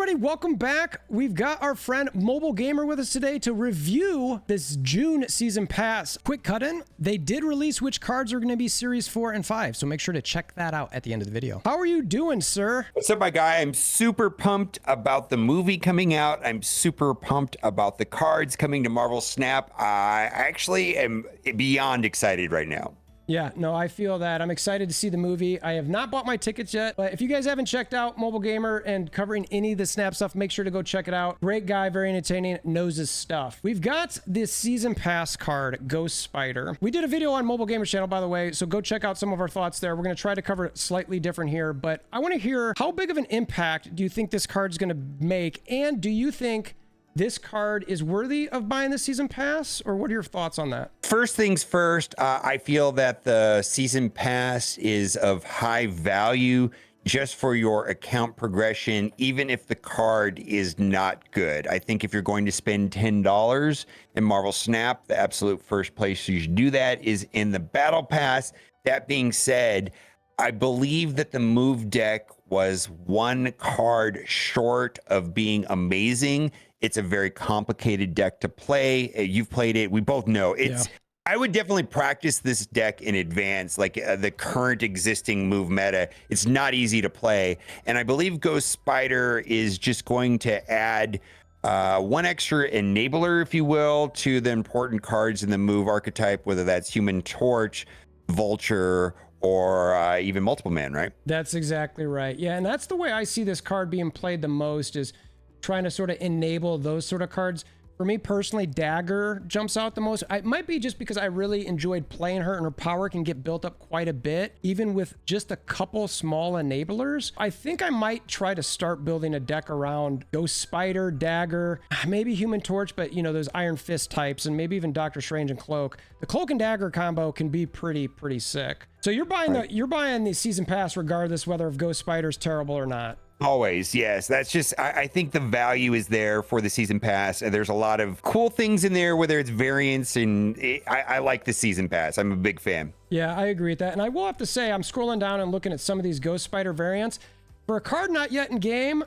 everybody, welcome back. We've got our friend Mobile Gamer with us today to review this June season pass. Quick cut in, they did release which cards are going to be series 4 and 5, so make sure to check that out at the end of the video. How are you doing, sir? What's up, my guy? I'm super pumped about the movie coming out. I'm super pumped about the cards coming to Marvel Snap. I actually am beyond excited right now. Yeah, no, I feel that. I'm excited to see the movie. I have not bought my tickets yet, but if you guys haven't checked out Mobile Gamer and covering any of the Snap stuff, make sure to go check it out. Great guy, very entertaining, knows his stuff. We've got this season pass card, Ghost Spider. We did a video on Mobile Gamer's channel, by the way, so go check out some of our thoughts there. We're going to try to cover it slightly different here, but I want to hear how big of an impact do you think this card's going to make, and do you think this card is worthy of buying the season pass, or what are your thoughts on that? First things first, I feel that the season pass is of high value just for your account progression, even if the card is not good. I think if you're going to spend $10 in Marvel Snap, the absolute first place you should do that is in the battle pass. That being said, I believe that the move deck was one card short of being amazing. It's a very complicated deck to play. You've played it. We both know it's. Yeah. I would definitely practice this deck in advance, like the current existing move meta. It's not easy to play. And I believe Ghost Spider is just going to add one extra enabler, if you will, to the important cards in the move archetype, whether that's Human Torch, Vulture, or even Multiple Man, right? That's exactly right. Yeah, and that's the way I see this card being played the most, is trying to sort of enable those sort of cards. For me personally, Dagger jumps out the most. It might be just because I really enjoyed playing her, and her power can get built up quite a bit, even with just a couple small enablers. I think I might try to start building a deck around Ghost Spider, Dagger, maybe Human Torch, but you know, those Iron Fist types, and maybe even Doctor Strange and Cloak. The Cloak and Dagger combo can be pretty sick. So you're buying the season pass regardless whether if Ghost Spider's terrible or not. Always, yes. That's just, I think the value is there for the season pass, and there's a lot of cool things in there, whether it's variants, and I like the season pass. I'm a big fan. Yeah, I agree with that. And I will have to say, I'm scrolling down and looking at some of these Ghost Spider variants. For a card not yet in game,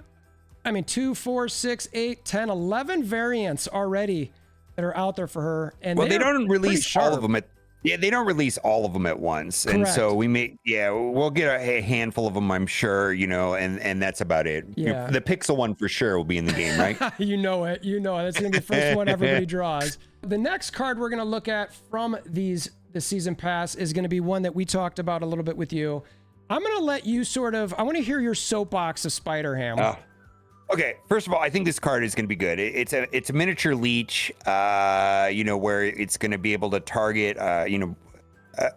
I mean, 2, 4, 6, 8, 10, 11 variants already that are out there for her. And well, they don't release all of them at. Yeah, they don't release all of them at once. Correct. And so we'll get a handful of them, I'm sure, you know, and that's about it. Yeah. The Pixel one for sure will be in the game, right? You know it. That's going to be the first one everybody draws. The next card we're going to look at from the season pass is going to be one that we talked about a little bit with you. I'm going to let you I want to hear your soapbox of Spiderham. Okay, first of all, I think this card is going to be good. It's a miniature leech, you know, where it's going to be able to target, you know,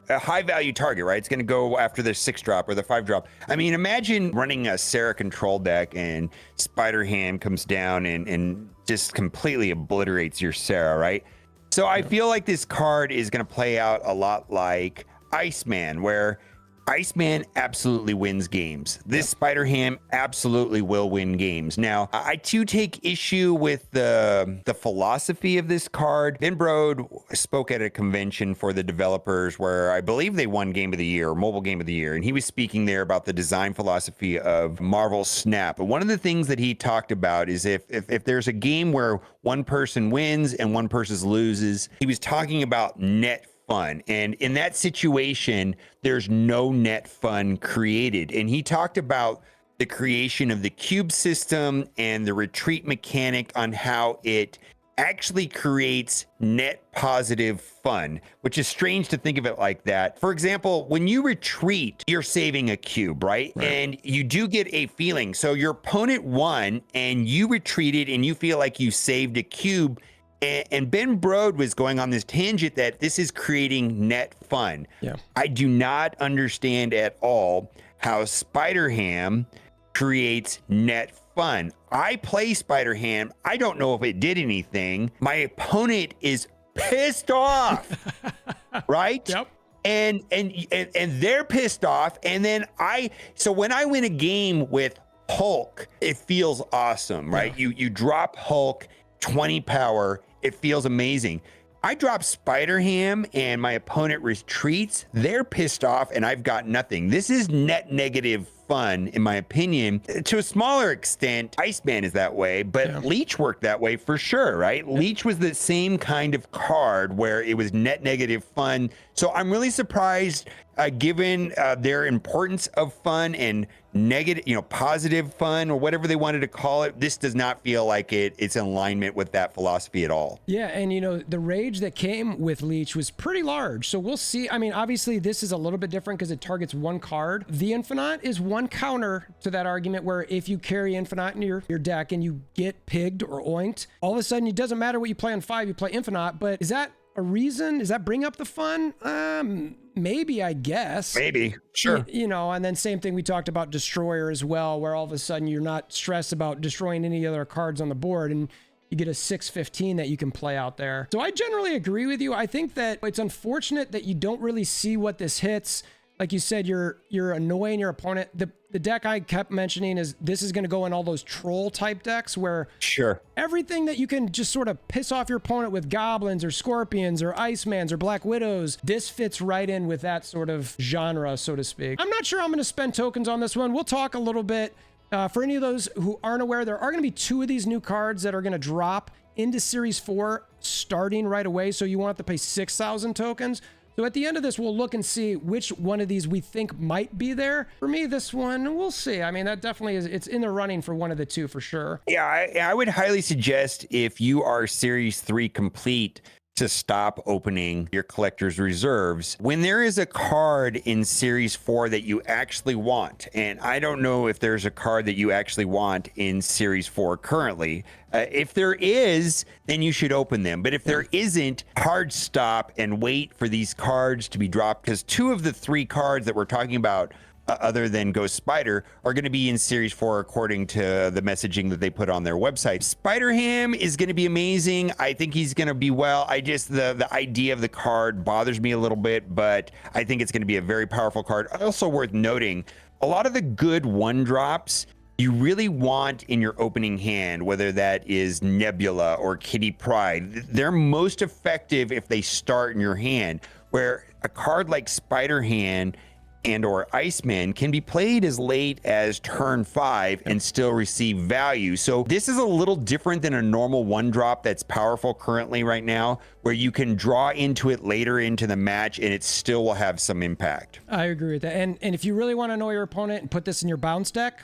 a high value target, right? It's going to go after the 6-drop or the 5-drop. I mean, imagine running a Sarah control deck and Spiderham comes down and just completely obliterates your Sarah, right? So I feel like this card is going to play out a lot like Iceman, where Iceman absolutely wins games. This Spiderham absolutely will win games. Now, I too take issue with the philosophy of this card. Ben Brode spoke at a convention for the developers where I believe they won Game of the Year, or Mobile Game of the Year, and he was speaking there about the design philosophy of Marvel Snap. One of the things that he talked about is if there's a game where one person wins and one person loses, he was talking about net fun. And in that situation, there's no net fun created. And he talked about the creation of the cube system and the retreat mechanic on how it actually creates net positive fun, which is strange to think of it like that. For example, when you retreat, you're saving a cube, right? And you do get a feeling. So your opponent won and you retreated and you feel like you saved a cube. And Ben Brode was going on this tangent that this is creating net fun. Yeah. I do not understand at all how Spiderham creates net fun. I play Spiderham. I don't know if it did anything. My opponent is pissed off, right? Yep. And they're pissed off. And then so when I win a game with Hulk, it feels awesome, right? Yeah. You drop Hulk, 20 power. It feels amazing. I drop Spiderham and my opponent retreats. They're pissed off and I've got nothing. This is net negative fun, in my opinion. To a smaller extent, Iceman is that way, but Leech worked that way for sure, right? Leech was the same kind of card where it was net negative fun. So I'm really surprised, given their importance of fun and negative, positive fun, or whatever they wanted to call it. This does not feel like it's in alignment with that philosophy at all. Yeah, and the rage that came with Leech was pretty large. So we'll see. I mean, obviously this is a little bit different because it targets one card. The Infinite is one counter to that argument, where if you carry Infinite in your deck and you get pigged or oinked, all of a sudden it doesn't matter what you play on 5, you play Infinite. But is that a reason? Does that bring up the fun? Maybe, I guess. Maybe, sure. And then same thing, we talked about Destroyer as well, where all of a sudden you're not stressed about destroying any other cards on the board, and you get a 6/15 that you can play out there. So I generally agree with you. I think that it's unfortunate that you don't really see what this hits. Like you said, you're annoying your opponent. The deck I kept mentioning is this is going to go in all those troll type decks where everything that you can just sort of piss off your opponent with goblins or scorpions or Icemans or Black Widows, this fits right in with that sort of genre, so to speak. I'm not sure I'm going to spend tokens on this one. We'll talk a little bit. For any of those who aren't aware, there are going to be 2 of these new cards that are going to drop into Series 4 starting right away. So you won't have to pay 6,000 tokens. So at the end of this, we'll look and see which one of these we think might be there. For me, this one, we'll see. I mean, that definitely is, it's in the running for one of the 2 for sure. Yeah, I would highly suggest, if you are Series 3 complete, to stop opening your collector's reserves when there is a card in Series 4 that you actually want. And I don't know if there's a card that you actually want in Series 4 currently. If there is, then you should open them. But if there isn't, hard stop and wait for these cards to be dropped, because 2 of the 3 cards that we're talking about, other than Ghost Spider, are going to be in Series 4 according to the messaging that they put on their website. Spiderham is going to be amazing. I think he's going to be well. The idea of the card bothers me a little bit, but I think it's going to be a very powerful card. Also worth noting, a lot of the good 1-drops you really want in your opening hand, whether that is Nebula or Kitty Pryde, they're most effective if they start in your hand, where a card like Spiderham and or Iceman can be played as late as turn 5 and still receive value. So this is a little different than a normal 1-drop that's powerful currently right now, where you can draw into it later into the match and it still will have some impact. I agree with that. And if you really want to annoy your opponent and put this in your bounce deck,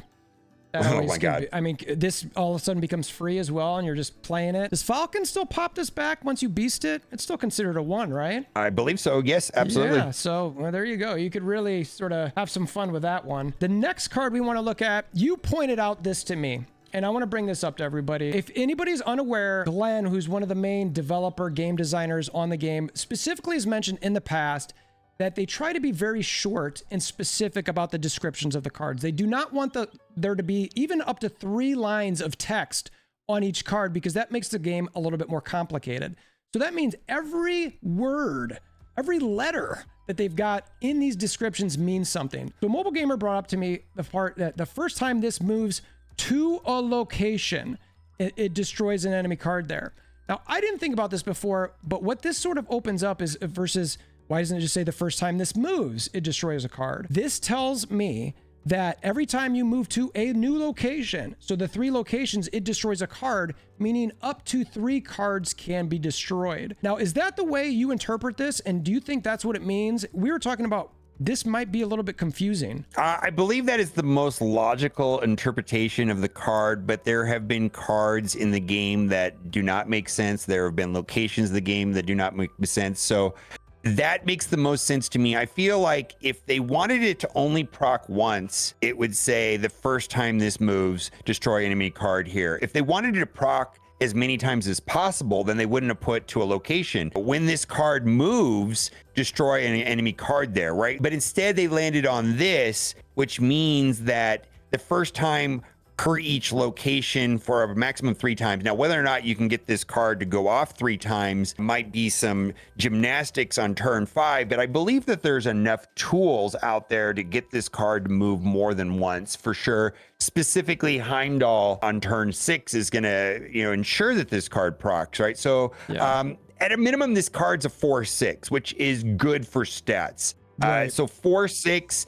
oh my God. This all of a sudden becomes free as well, and you're just playing it. Does Falcon still pop this back once you beast it? It's still considered a 1, right? I believe so. Yes, absolutely. Yeah, so there you go. You could really sort of have some fun with that one. The next card we want to look at, you pointed out this to me, and I want to bring this up to everybody. If anybody's unaware, Glenn, who's one of the main developer game designers on the game, specifically has mentioned in the past that they try to be very short and specific about the descriptions of the cards. They do not want there to be even up to 3 lines of text on each card, because that makes the game a little bit more complicated. So that means every word, every letter that they've got in these descriptions means something. So Mobile Gamer brought up to me the part that the first time this moves to a location, it destroys an enemy card there. Now, I didn't think about this before, but what this sort of opens up is versus, why doesn't it just say the first time this moves, it destroys a card? This tells me that every time you move to a new location, so the 3 locations, it destroys a card, meaning up to 3 cards can be destroyed. Now, is that the way you interpret this? And do you think that's what it means? We were talking about this might be a little bit confusing. I believe that is the most logical interpretation of the card, but there have been cards in the game that do not make sense. There have been locations in the game that do not make sense. So that makes the most sense to me. I feel like if they wanted it to only proc once, it would say the first time this moves, destroy enemy card here. If they wanted it to proc as many times as possible, then they wouldn't have put to a location. When this card moves, destroy an enemy card there, right? But instead they landed on this, which means that the first time per each location for a maximum 3 times. Now, whether or not you can get this card to go off 3 times might be some gymnastics on turn 5, but I believe that there's enough tools out there to get this card to move more than once for sure. Specifically, Heimdall on turn 6 is going to, ensure that this card procs, right? So at a minimum, this card's a 4/6, which is good for stats. Right. So 4/6,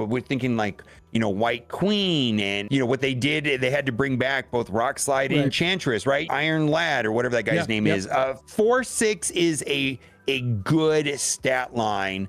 we're thinking like White Queen, and what they did, they had to bring back both Rock Slide and Right. Enchantress, right? Iron Lad, or whatever that guy's name is. 4/6 is a good stat line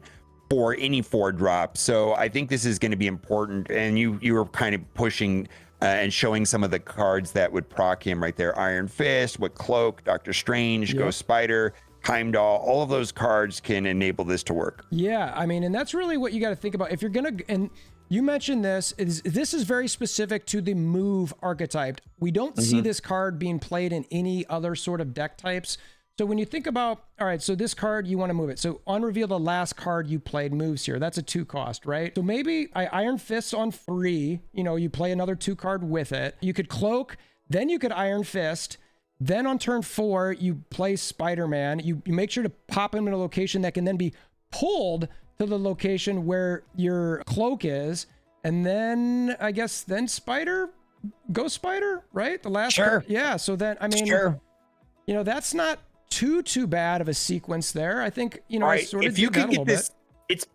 for any 4-drop. So I think this is going to be important. And you were kind of pushing and showing some of the cards that would proc him right there. Iron Fist, with Cloak, Doctor Strange, Ghost Spider, Heimdall, all of those cards can enable this to work. Yeah, I mean, and that's really what you got to think about. If you're going to, and you mentioned this is very specific to the move archetype. We don't see this card being played in any other sort of deck types. So when you think about, all right, so this card, you want to move it. So unreveal the last card you played moves here. That's a 2 cost, right? So maybe I Iron Fist on 3, you play another 2 card with it. You could Cloak, then you could Iron Fist. Then on turn 4, you play Spider-Man. You make sure to pop him in a location that can then be pulled to the location where your Cloak is. And then I guess then Ghost Spider, right? The last Sure. Yeah, so then, I mean, that's not too bad of a sequence there. I think, All right, I sort of if you did that can a get little this,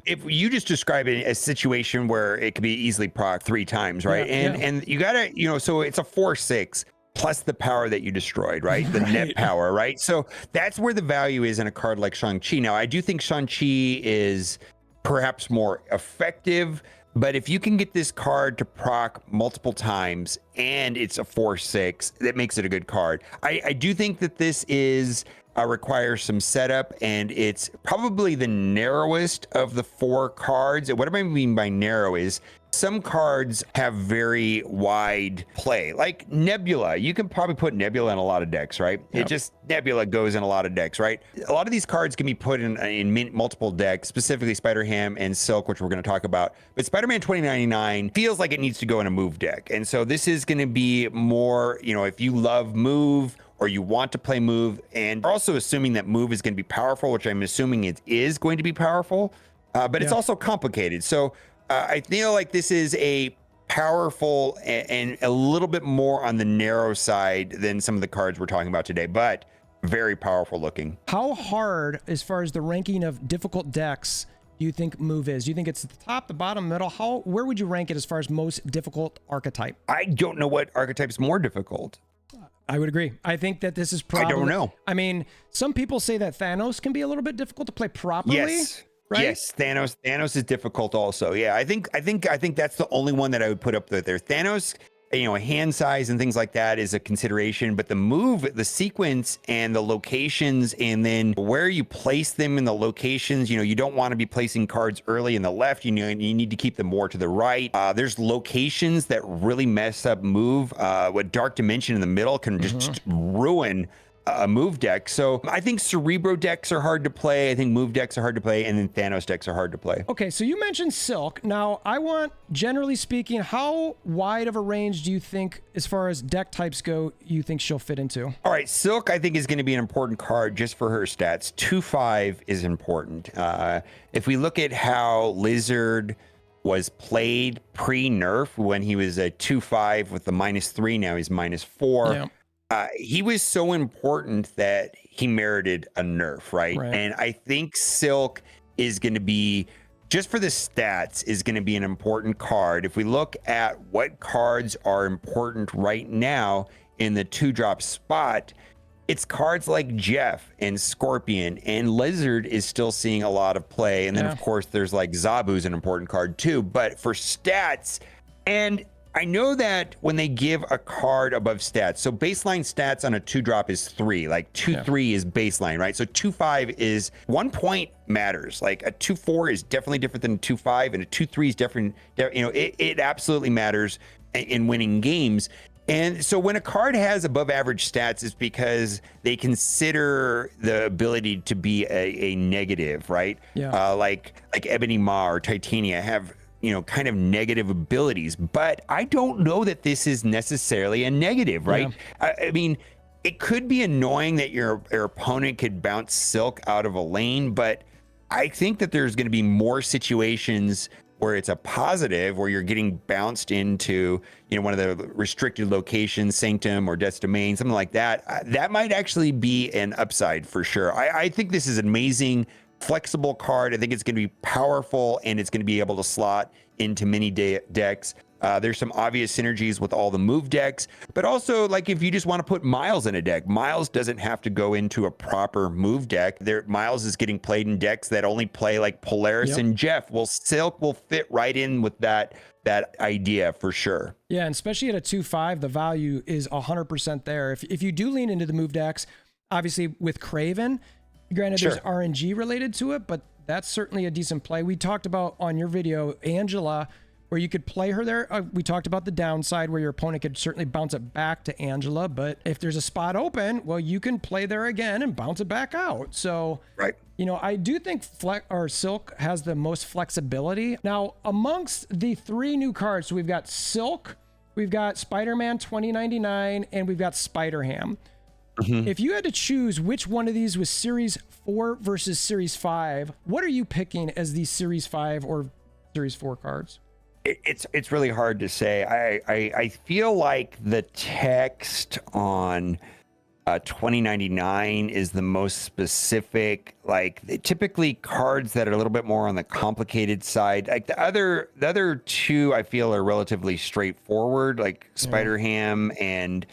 if you just describe it a situation where it could be easily proc 3 times, right? And you gotta, so it's a 4/6 plus the power that you destroyed, right? The net power, right? So that's where the value is in a card like Shang-Chi. Now, I do think Shang-Chi is perhaps more effective, but if you can get this card to proc multiple times and it's a 4/6, that makes it a good card. I do think that this is requires some setup, and it's probably the narrowest of the 4 cards. And what I mean by narrow is some cards have very wide play, like Nebula. You can probably put Nebula in a lot of decks, right? Nebula goes in a lot of decks, right? A lot of these cards can be put in multiple decks, specifically Spider-Ham and Silk, which we're going to talk about. But Spider-Man 2099 feels like it needs to go in a move deck. And so this is going to be more, if you love move, or you want to play move, and we're also assuming that move is going to be powerful, which I'm assuming it is going to be powerful, but it's also complicated. So I feel like this is a powerful and a little bit more on the narrow side than some of the cards we're talking about today, but very powerful looking. How hard, as far as the ranking of difficult decks, do you think move is? Do you think it's at the top, the bottom, middle? Where would you rank it as far as most difficult archetype? I don't know what archetype's more difficult. I would agree. I think that this is probably... I don't know. I mean, some people say that Thanos can be a little bit difficult to play properly. Yes. Right? Yes, Thanos is difficult also. Yeah, I think that's the only one that I would put up there. Thanos, hand size and things like that is a consideration, but the move, the sequence, and the locations, and then where you place them in the locations, you don't want to be placing cards early in the left. You need to keep them more to the right. There's locations that really mess up move. What Dark Dimension in the middle can just ruin a move deck. So I think Cerebro decks are hard to play. I think move decks are hard to play, and then Thanos decks are hard to play. Okay, so you mentioned Silk. Now, I want, generally speaking, how wide of a range do you think, as far as deck types go, you think she'll fit into? All right, Silk, I think, is going to be an important card just for her stats. 2/5 is important. If we look at how Lizard was played pre-nerf, when he was a 2/5 with the -3, now he's -4. Yeah. He was so important that he merited a nerf, right? And I think Silk is going to be, just for the stats, is going to be an important card. If we look at what cards are important right now in the 2-drop spot, it's cards like Jeff and Scorpion, and Lizard is still seeing a lot of play. And then, of course, there's like Zabu's an important card too. But for stats, and I know that when they give a card above stats, so baseline stats on a 2-drop is 3, like 2/3 is baseline, right? So 2/5 is 1 point matters. Like a 2/4 is definitely different than a 2/5, and a 2/3 is different. It absolutely matters in winning games. And so when a card has above average stats, it's because they consider the ability to be a negative, right? Like Ebony Maw or Titania have kind of negative abilities, but I don't know that this is necessarily a negative, right? I mean, it could be annoying that your opponent could bounce Silk out of a lane, but I think that there's going to be more situations where it's a positive, where you're getting bounced into, one of the restricted locations, Sanctum or Death's Domain, something like that. That might actually be an upside for sure. I think this is amazing flexible card. I think it's going to be powerful, and it's going to be able to slot into many decks. There's some obvious synergies with all the move decks, but also like if you just want to put Miles in a deck, Miles doesn't have to go into a proper move deck. Miles is getting played in decks that only play like Polaris and Jeff. Well, Silk will fit right in with that idea for sure. Yeah, and especially at a 2/5, the value is 100% there. If you do lean into the move decks, obviously with Craven, granted there's RNG related to it, but that's certainly a decent play. We talked about on your video, Angela, where you could play her there. We talked about the downside where your opponent could certainly bounce it back to Angela, but if there's a spot open, well, you can play there again and bounce it back out. So, you know, I do think Silk has the most flexibility. Now, amongst the 3 new cards, so we've got Silk, we've got Spider-Man 2099, and we've got Spiderham. If you had to choose which one of these was Series 4 versus Series 5, what are you picking as the Series 5 or Series 4 cards? It's really hard to say. I feel like the text on 2099 is the most specific. Like typically cards that are a little bit more on the complicated side. Like the other 2 I feel are relatively straightforward, like Spiderham and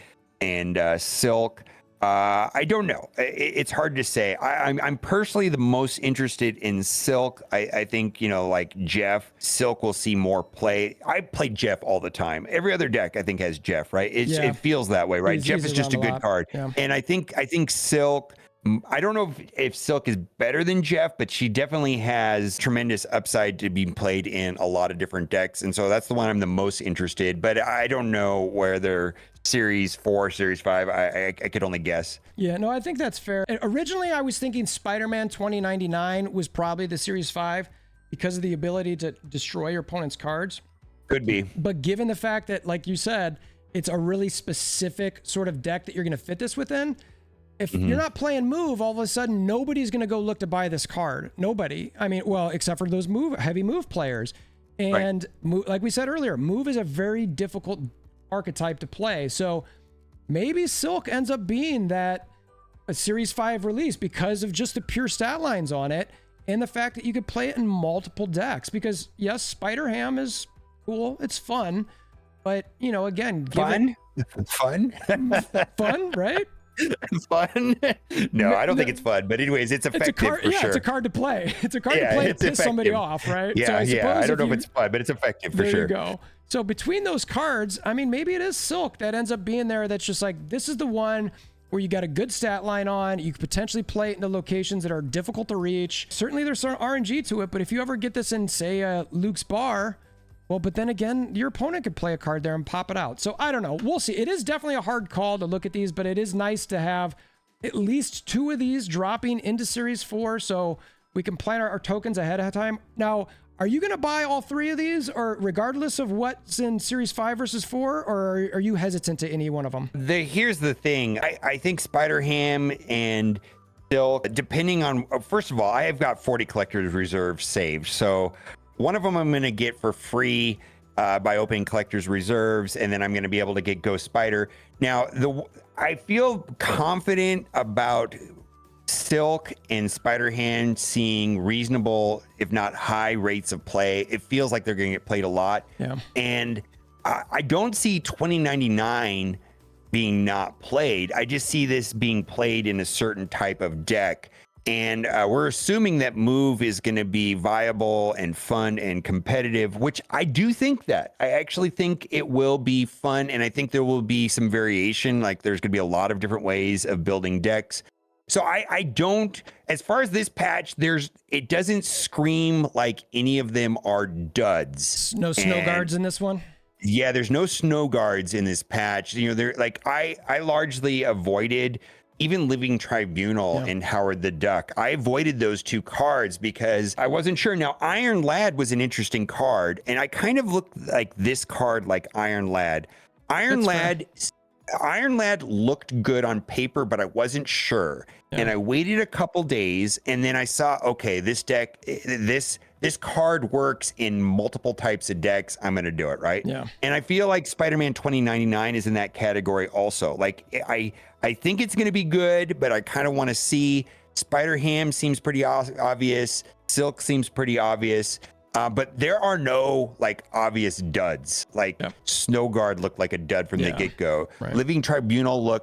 Silk. I don't know. It's hard to say. I'm personally the most interested in Silk. I think, you know, like Jeff, Silk will see more play. I play Jeff all the time. Every other deck I think has Jeff, right? It feels that way, right? Jeff is just a good card. And I think Silk, I don't know if Silk is better than Jeff, but she definitely has tremendous upside to be played in a lot of different decks. And so that's the one I'm the most interested, but I don't know whether Series 4, Series 5, I could only guess. Yeah, no, I think that's fair. Originally, I was thinking Spider-Man 2099 was probably the Series 5 because of the ability to destroy your opponent's cards. Could be. But given the fact that, like you said, it's a really specific sort of deck that you're going to fit this within, if you're not playing move, all of a sudden, nobody's going to go look to buy this card. Nobody. I mean, well, except for those heavy move players. And like we said earlier, move is a very difficult archetype to play. So maybe Silk ends up being that a Series 5 release because of just the pure stat lines on it and the fact that you could play it in multiple decks. Because yes, Spiderham is cool. It's fun. But, you know, again, fun, right? Fun? No, I don't think it's fun. But anyways, it's effective for sure. It's a card to play. It's a card to play to piss somebody off, right? Yeah, I don't know if it's fun, but it's effective for sure. There you go. So between those cards, I mean, maybe it is Silk that ends up being there. That's just like, this is the one where you got a good stat line on. You could potentially play it in the locations that are difficult to reach. Certainly there's some RNG to it, but if you ever get this in, say, Luke's bar, well, but then again, your opponent could play a card there and pop it out. So I don't know. We'll see. It is definitely a hard call to look at these, but it is nice to have at least 2 of these dropping into Series 4 so we can plan our tokens ahead of time. Now, are you going to buy all 3 of these, or regardless of what's in Series 5 versus 4, or are you hesitant to any one of them? Here's the thing. I think Spiderham and Silk, depending on, first of all, I have got 40 collector's reserves saved. So one of them I'm going to get for free by opening collector's reserves, and then I'm going to be able to get Ghost Spider. Now, I feel confident about Silk and Spiderham seeing reasonable, if not high rates of play. It feels like they're going to get played a lot. Yeah. And I don't see 2099 being not played. I just see this being played in a certain type of deck. And we're assuming that move is going to be viable and fun and competitive, which I do think that. I actually think it will be fun, and I think there will be some variation. Like there's going to be a lot of different ways of building decks. So I don't, as far as this patch, it doesn't scream like any of them are duds. No snow guards in this one? Yeah, there's no snow guards in this patch. You know, they're like, I largely avoided even Living Tribunal and Howard the Duck. I avoided those 2 cards because I wasn't sure. Now, Iron Lad was an interesting card, and I kind of looked like this card like Iron Lad. Iron Lad looked good on paper, but I wasn't sure. Yeah. And I waited a couple days, and then I saw, okay, this deck, this card works in multiple types of decks. I'm going to do it, right? Yeah. And I feel like Spider-Man 2099 is in that category also. Like, I think it's going to be good, but I kind of want to see. Spiderham seems pretty obvious. Silk seems pretty obvious. But there are no like obvious duds. Like Snow Guard looked like a dud from the get-go. Right. Living Tribunal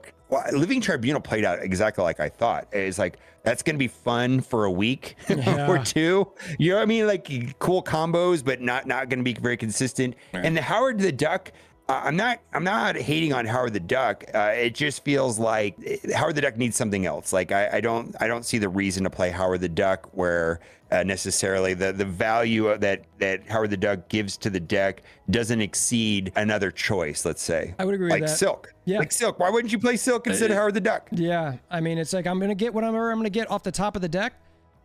played out exactly like I thought. It's like, that's going to be fun for a week or two. You know what I mean? Like cool combos, but not going to be very consistent. Right. And the Howard the Duck, I'm not hating on Howard the Duck. It just feels like Howard the Duck needs something else. Like I don't see the reason to play Howard the Duck where necessarily the value that Howard the Duck gives to the deck doesn't exceed another choice. Let's say I would agree like with that. Silk. Yeah, like Silk. Why wouldn't you play Silk instead of Howard the Duck? Yeah, I mean it's like I'm gonna get whatever I'm gonna get off the top of the deck.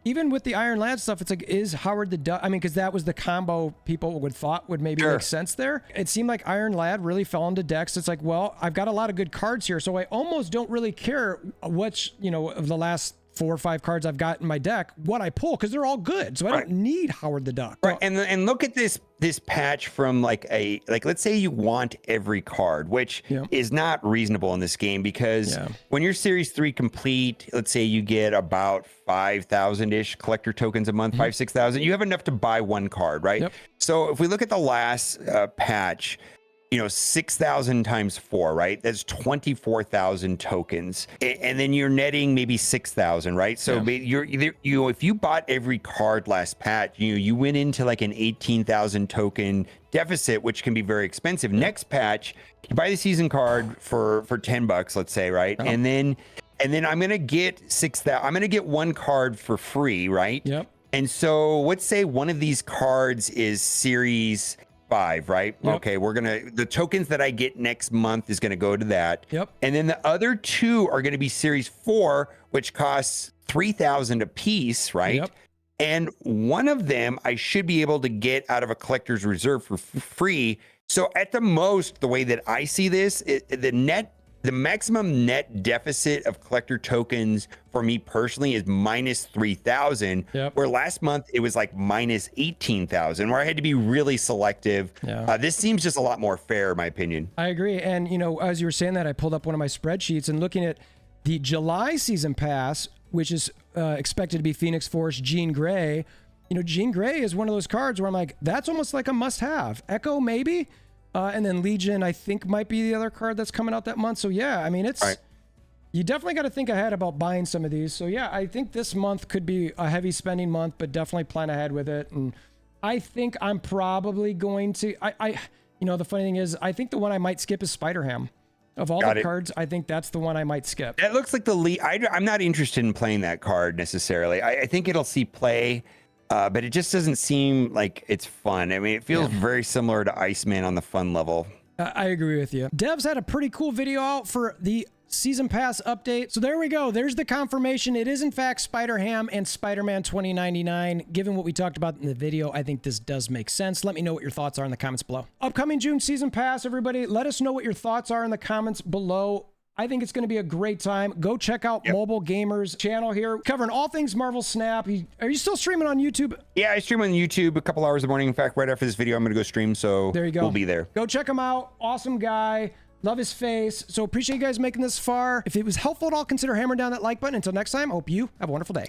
Even with the Iron Lad stuff, it's like, is Howard the Duck? I mean, because that was the combo people would maybe make sense there. It seemed like Iron Lad really fell into decks. It's like, well, I've got a lot of good cards here, so I almost don't really care which, of the last 4 or 5 cards I've got in my deck, what I pull, because they're all good. So I don't need Howard the Duck. Right. And look at this patch from like let's say you want every card, which is not reasonable in this game, because when you're Series 3 complete, let's say you get about 5,000-ish collector tokens a month, 6,000, you have enough to buy one card, right? So if we look at the last patch, 6,000 times 4, right? That's 24,000 tokens. And then you're netting maybe 6,000, right? So if you bought every card last patch, you went into like an 18,000 token deficit, which can be very expensive. Next patch, you buy the season card for $10, let's say, right? And then I'm going to get 6,000. I'm going to get one card for free, right? And so let's say one of these cards is Series 5, right? Okay, the tokens that I get next month is gonna go to that. And then the other 2 are gonna be Series 4, which costs 3,000 a piece, right? And one of them I should be able to get out of a collector's reserve for free. So at the most, the way that I see this, the maximum net deficit of collector tokens for me personally is minus 3,000, where last month it was like minus 18,000, where I had to be really selective. This seems just a lot more fair, in my opinion. I agree. And, as you were saying that, I pulled up one of my spreadsheets and looking at the July season pass, which is expected to be Phoenix Force Jean Grey. Jean Grey is one of those cards where I'm like, that's almost like a must-have. Echo, maybe? And then Legion, I think, might be the other card that's coming out that month. So, yeah, I mean, you definitely got to think ahead about buying some of these. So, yeah, I think this month could be a heavy spending month, but definitely plan ahead with it. And I think I'm probably going to, the funny thing is, I think the one I might skip is Spiderham. Of all the cards, I think that's the one I might skip. That looks like the lead. I'm not interested in playing that card necessarily. I think it'll see play. But it just doesn't seem like it's fun. I mean, it feels very similar to Iceman on the fun level. I agree with you. Devs had a pretty cool video out for the Season Pass update. So there we go. There's the confirmation. It is, in fact, Spider-Ham and Spider-Man 2099. Given what we talked about in the video, I think this does make sense. Let me know what your thoughts are in the comments below. Upcoming June Season Pass, everybody. Let us know what your thoughts are in the comments below. I think it's going to be a great time. Go check out Mobile Gamers channel here, covering all things Marvel Snap. Are you still streaming on YouTube? Yeah, I stream on YouTube a couple hours in the morning. In fact, right after this video, I'm going to go stream. So there you go. We'll be there. Go check him out. Awesome guy. Love his face. So appreciate you guys making this far. If it was helpful at all, consider hammering down that like button. Until next time, I hope you have a wonderful day.